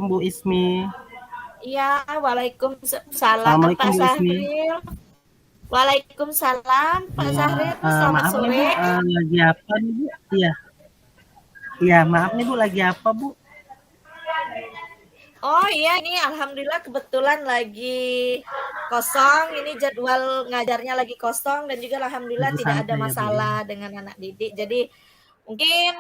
Assalamualaikum Bu Ismi. Iya, waalaikumsalam Assalamualaikum Pak Bu Ismi. Sahril. Waalaikumsalam Pak Iya, Sahril, selamat maaf nih Bu, sore. lagi apa nih Bu? Iya, iya maaf nih Bu, lagi apa Bu? Oh iya, ini alhamdulillah kebetulan lagi kosong. Ini jadwal ngajarnya lagi kosong dan juga alhamdulillah Lagi tidak ada santai ya Bu ya. masalah dengan anak didik. Jadi mungkin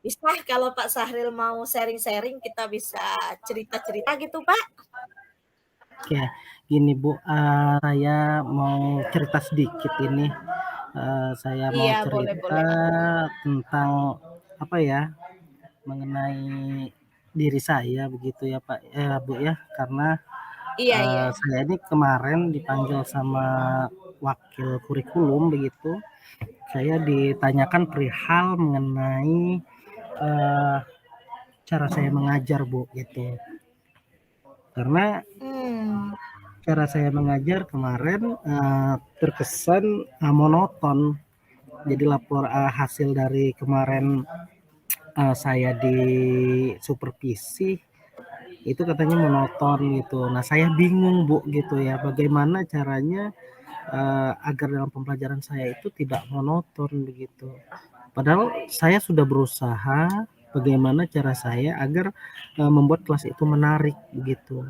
bisa kalau Pak Sahril mau sharing-sharing kita bisa cerita-cerita gitu Pak. Oke, gini Bu, saya mau cerita sedikit ini. Saya mau Iya, cerita boleh-boleh. tentang apa ya, mengenai diri saya begitu ya Pak, Bu ya. Karena Iya, iya. saya ini kemarin dipanggil sama wakil kurikulum begitu. Saya ditanyakan perihal mengenai uh, cara saya mengajar Bu gitu. Karena Hmm. cara saya mengajar kemarin terkesan monoton. Jadi hasil dari kemarin saya di supervisi itu katanya monoton gitu. Nah saya bingung Bu gitu ya, bagaimana caranya agar dalam pembelajaran saya itu tidak monoton begitu. Padahal saya sudah berusaha bagaimana cara saya agar membuat kelas itu menarik begitu.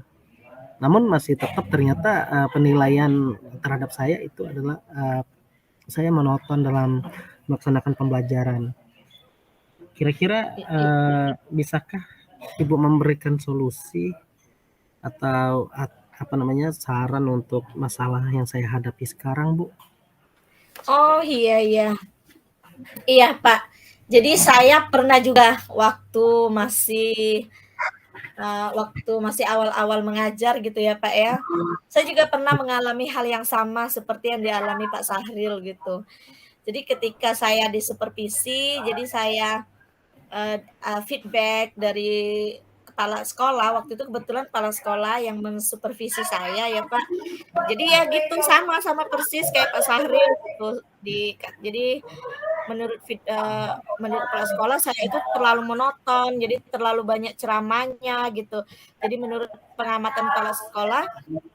Namun masih tetap ternyata penilaian terhadap saya itu adalah saya monoton dalam melaksanakan pembelajaran. Kira-kira bisakah Ibu memberikan solusi atau apa namanya saran untuk masalah yang saya hadapi sekarang, Bu? Oh iya, iya. Iya, Pak. Jadi saya pernah juga waktu masih awal-awal mengajar gitu ya, Pak, ya. Saya juga pernah mengalami hal yang sama seperti yang dialami Pak Sahril gitu. Jadi ketika saya disupervisi, jadi saya, feedback dari kepala sekolah, waktu itu kebetulan kepala sekolah yang mensupervisi saya ya, Pak. Jadi ya gitu, sama persis kayak Pak Sahril gitu, jadi menurut kepala sekolah saya itu terlalu monoton, jadi terlalu banyak ceramahnya gitu. Jadi menurut pengamatan kepala sekolah,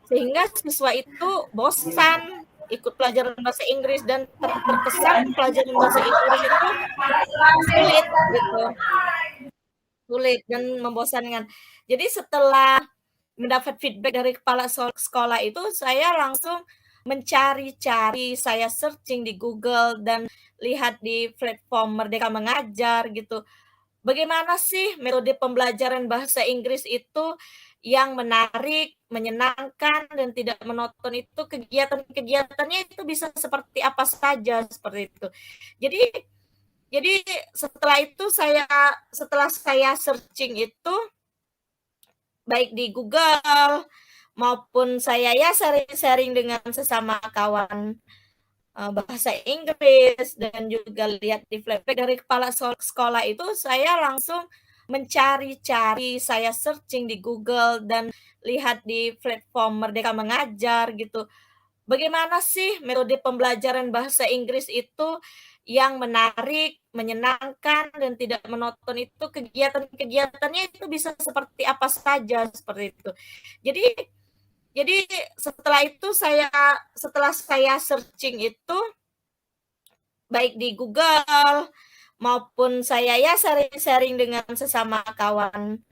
sehingga siswa itu bosan ikut pelajaran bahasa Inggris dan terkesan pelajaran bahasa Inggris itu sulit gitu, sulit dan membosankan. Jadi setelah mendapat feedback dari kepala sekolah itu, saya langsung mencari-cari, saya searching di Google dan lihat di platform Merdeka Mengajar gitu. Bagaimana sih metode pembelajaran bahasa Inggris itu yang menarik, menyenangkan, dan tidak monoton itu kegiatan-kegiatannya itu bisa seperti apa saja seperti itu. Jadi jadi setelah saya searching itu baik di Google maupun saya ya sharing-sharing dengan sesama kawan bahasa Inggris dan juga lihat di feedback dari kepala sekolah itu saya langsung mencari-cari, saya searching di Google dan lihat di platform Merdeka Mengajar gitu. Bagaimana sih metode pembelajaran bahasa Inggris itu yang menarik, menyenangkan, dan tidak monoton itu kegiatan-kegiatannya itu bisa seperti apa saja seperti itu. Jadi jadi setelah saya searching itu baik di Google maupun saya ya sharing-sharing dengan sesama kawan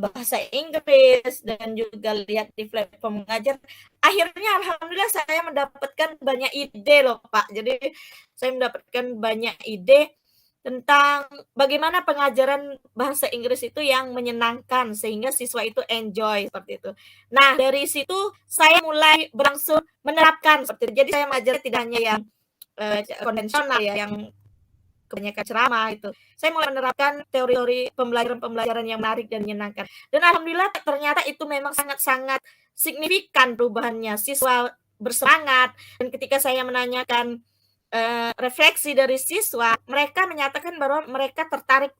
bahasa Inggris dan juga lihat di platform mengajar. Akhirnya alhamdulillah saya mendapatkan banyak ide loh Pak. Jadi saya mendapatkan banyak ide tentang bagaimana pengajaran bahasa Inggris itu yang menyenangkan sehingga siswa itu enjoy seperti itu. Nah, dari situ saya mulai berangsur menerapkan seperti itu. Jadi saya mengajar tidak hanya yang konvensional ya, yang kebanyakan ceramah itu. Saya mulai menerapkan teori-teori pembelajaran yang menarik dan menyenangkan. Dan alhamdulillah ternyata itu memang sangat-sangat signifikan perubahannya. Siswa bersemangat dan ketika saya menanyakan refleksi dari siswa, mereka menyatakan bahwa mereka tertarik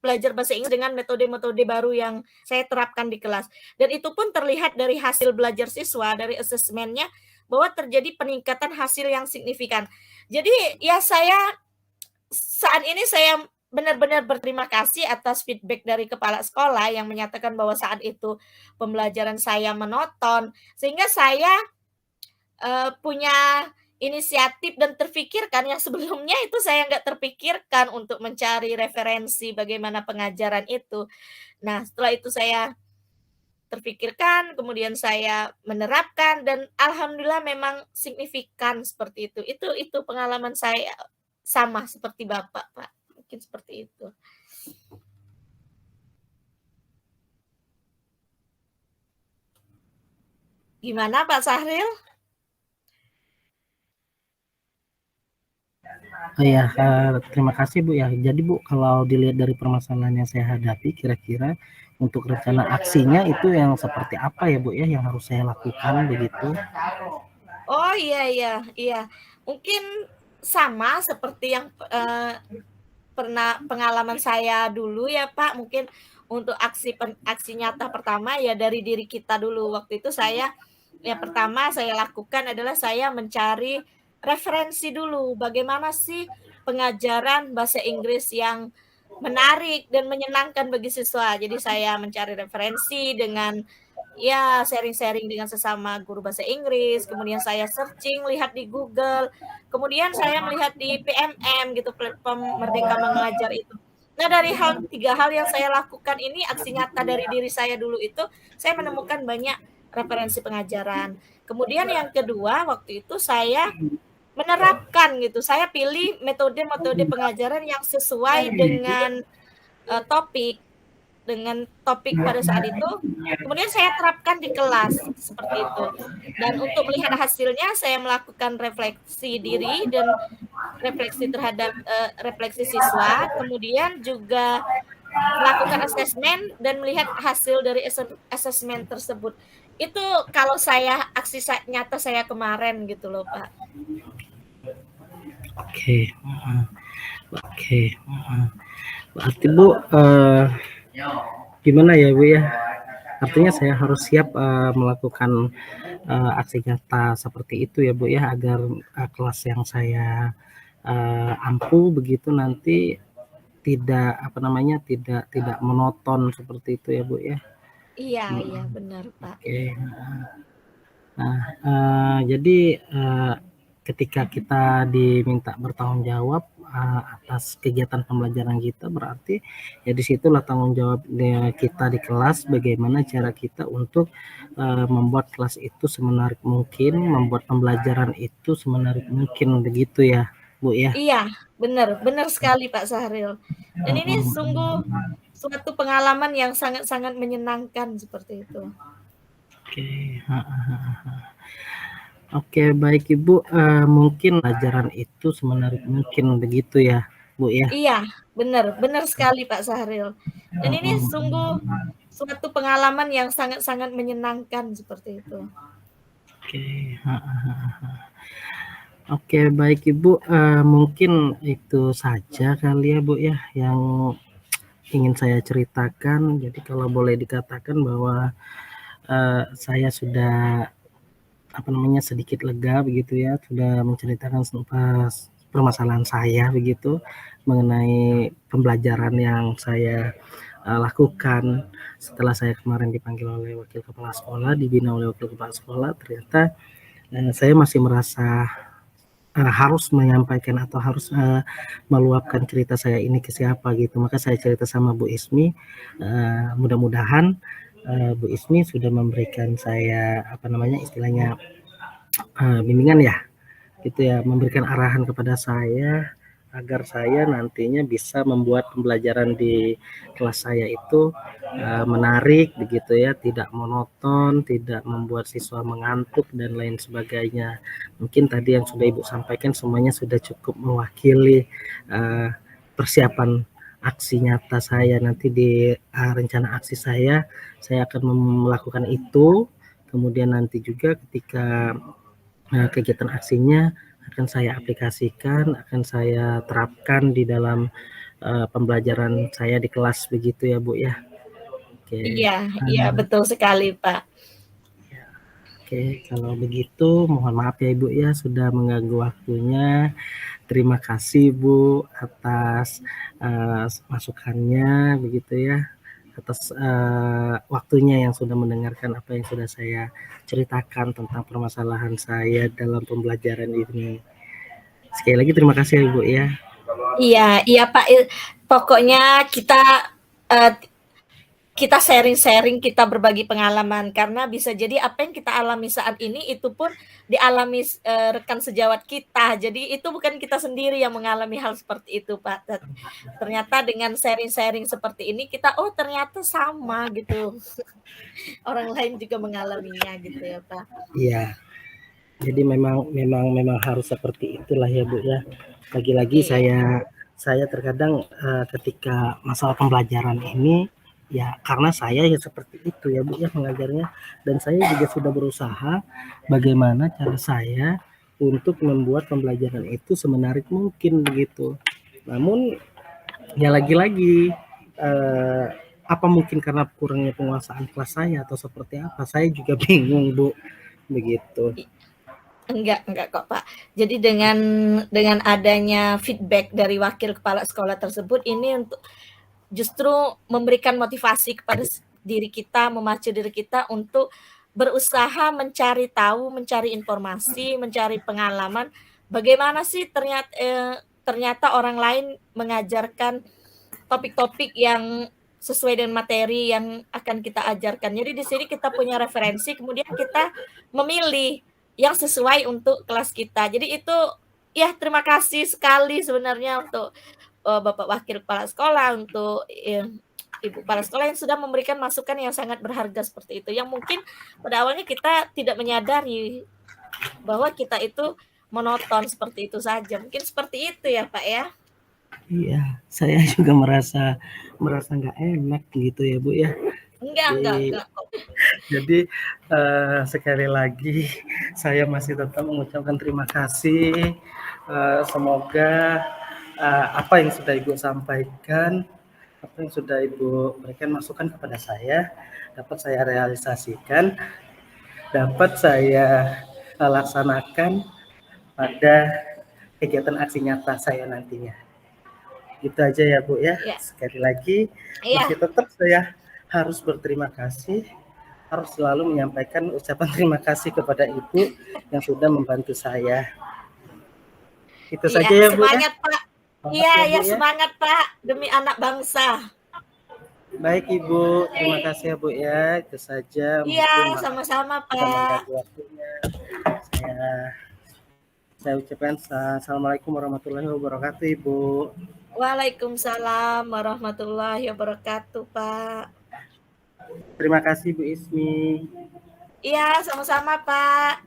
belajar bahasa Inggris dengan metode-metode baru yang saya terapkan di kelas. Dan itu pun terlihat dari hasil belajar siswa, dari asesmennya, bahwa terjadi peningkatan hasil yang signifikan. Jadi ya saat ini saya benar-benar berterima kasih atas feedback dari kepala sekolah yang menyatakan bahwa saat itu pembelajaran saya monoton, sehingga saya, punya inisiatif dan terfikirkan yang sebelumnya itu saya nggak terpikirkan untuk mencari referensi bagaimana pengajaran itu. Nah, setelah itu saya terfikirkan, kemudian saya menerapkan dan alhamdulillah memang signifikan seperti itu. Itu pengalaman saya sama seperti Bapak, Pak, mungkin seperti itu. Gimana Pak Sahril? Oh ya, terima kasih Bu ya. Jadi Bu, kalau dilihat dari permasalahan yang saya hadapi, kira-kira untuk rencana aksinya itu yang seperti apa ya Bu ya, yang harus saya lakukan begitu? Oh, iya. Mungkin sama seperti yang, pernah pengalaman saya dulu ya Pak, mungkin untuk aksi nyata pertama ya dari diri kita dulu. Waktu itu saya, yang pertama saya lakukan adalah saya mencari referensi dulu, bagaimana sih pengajaran bahasa Inggris yang menarik dan menyenangkan bagi siswa. Jadi saya mencari referensi dengan ya sharing-sharing dengan sesama guru bahasa Inggris, kemudian saya searching, lihat di Google, kemudian saya melihat di PMM gitu, platform Merdeka Mengajar itu. Nah, dari 3 hal yang saya lakukan ini, aksi nyata dari diri saya dulu itu, saya menemukan banyak referensi pengajaran. Kemudian yang kedua, waktu itu saya menerapkan gitu, saya pilih metode-metode pengajaran yang sesuai dengan, topik. Dengan topik pada saat itu, kemudian saya terapkan di kelas, seperti itu. Dan untuk melihat hasilnya, saya melakukan refleksi diri dan refleksi terhadap, refleksi siswa, kemudian juga melakukan asesmen dan melihat hasil dari asesmen tersebut. Itu kalau saya aksi nyata saya kemarin gitu loh, Pak. Oke, oke. Berarti Bu, gimana ya Bu ya? Artinya saya harus siap melakukan aksi nyata seperti itu ya Bu ya, agar kelas yang saya ampu begitu nanti tidak apa namanya tidak monoton seperti itu ya Bu ya. Iya, benar, Pak. Oke. Nah, jadi ketika kita diminta bertanggung jawab atas kegiatan pembelajaran kita, berarti ya disitulah tanggung jawab kita di kelas, bagaimana cara kita untuk membuat kelas itu semenarik mungkin, membuat pembelajaran itu semenarik mungkin, begitu ya Bu ya. Iya, benar sekali Pak Sahril. Dan ini sungguh suatu pengalaman yang sangat-sangat menyenangkan seperti itu. Oke. Oke, baik Ibu, mungkin pelajaran itu semenarik mungkin begitu ya Bu ya. Iya, benar sekali Pak Sahril. Dan ini sungguh suatu pengalaman yang sangat-sangat menyenangkan seperti itu. Oke. Oke, baik Ibu, mungkin itu saja kali ya Bu ya yang ingin saya ceritakan. Jadi kalau boleh dikatakan bahwa saya sudah apa namanya sedikit lega begitu ya, sudah menceritakan permasalahan saya begitu mengenai pembelajaran yang saya lakukan setelah saya kemarin dipanggil oleh wakil kepala sekolah, dibina oleh wakil kepala sekolah. Ternyata saya masih merasa harus menyampaikan atau harus meluapkan cerita saya ini ke siapa gitu. Maka saya cerita sama Bu Ismi, mudah-mudahan Bu Ismi sudah memberikan saya apa namanya istilahnya bimbingan ya, gitu ya, memberikan arahan kepada saya agar saya nantinya bisa membuat pembelajaran di kelas saya itu menarik begitu ya, tidak monoton, tidak membuat siswa mengantuk dan lain sebagainya. Mungkin tadi yang sudah Ibu sampaikan semuanya sudah cukup mewakili persiapan aksi nyata saya nanti di rencana aksi saya akan melakukan itu. Kemudian nanti juga ketika kegiatan aksinya akan saya aplikasikan, akan saya terapkan di dalam pembelajaran saya di kelas begitu ya Bu ya. Oke. Iya, betul sekali Pak. Oke, kalau begitu mohon maaf ya Ibu ya sudah mengganggu waktunya. terima kasih Bu atas masukannya begitu ya, atas waktunya yang sudah mendengarkan apa yang sudah saya ceritakan tentang permasalahan saya dalam pembelajaran ini. Sekali lagi terima kasih Ibu ya. Iya, iya Pak. Pokoknya uh, kita sharing-sharing, kita berbagi pengalaman karena bisa jadi apa yang kita alami saat ini itu pun dialami rekan sejawat kita. Jadi itu bukan kita sendiri yang mengalami hal seperti itu, Pak. Ternyata dengan sharing-sharing seperti ini kita ternyata sama gitu. Orang lain juga mengalaminya gitu ya, Pak. Iya. Jadi memang harus seperti itulah ya Bu ya. Lagi-lagi Iya. saya terkadang ketika masalah pembelajaran ini ya karena saya ya seperti itu ya Bu ya mengajarnya, dan saya juga sudah berusaha bagaimana cara saya untuk membuat pembelajaran itu semenarik mungkin begitu. Namun ya lagi-lagi apa mungkin karena kurangnya penguasaan kelas saya atau seperti apa, saya juga bingung Bu begitu. Enggak kok, Pak. Jadi dengan adanya feedback dari wakil kepala sekolah tersebut ini untuk justru memberikan motivasi kepada diri kita, memacu diri kita untuk berusaha mencari tahu, mencari informasi, mencari pengalaman, bagaimana sih ternyata orang lain mengajarkan topik-topik yang sesuai dengan materi yang akan kita ajarkan. Jadi di sini kita punya referensi, kemudian kita memilih yang sesuai untuk kelas kita. Jadi itu ya terima kasih sekali sebenarnya untuk Bapak Wakil Kepala Sekolah, untuk Ibu Kepala Sekolah yang sudah memberikan masukan yang sangat berharga seperti itu. Yang mungkin pada awalnya kita tidak menyadari bahwa kita itu monoton seperti itu saja. Mungkin seperti itu ya Pak ya. Iya, saya juga merasa nggak enak gitu ya Bu ya. Enggak kok. Jadi sekali lagi saya masih tetap mengucapkan terima kasih. Semoga apa yang sudah Ibu sampaikan, apa yang sudah Ibu berikan masukan kepada saya dapat saya realisasikan, dapat saya laksanakan pada kegiatan aksi nyata saya nantinya. Gitu aja ya Bu ya. Ya. Sekali lagi masih Iya. tetap saya harus berterima kasih, harus selalu menyampaikan ucapan terima kasih kepada Ibu yang sudah membantu saya. Itu saja Iya, ya Bu ya. semangat Pak. Semangat Iya, ya Bu ya ya. semangat Pak demi anak bangsa. Baik Ibu, terima kasih ya Bu ya. Itu saja, Iya, mungkin sama-sama sudah Pak. mengganggu waktunya. Saya ucapkan assalamualaikum warahmatullahi wabarakatuh Ibu. Waalaikumsalam warahmatullahi wabarakatuh Pak. Terima kasih Bu Ismi. Iya, sama-sama Pak.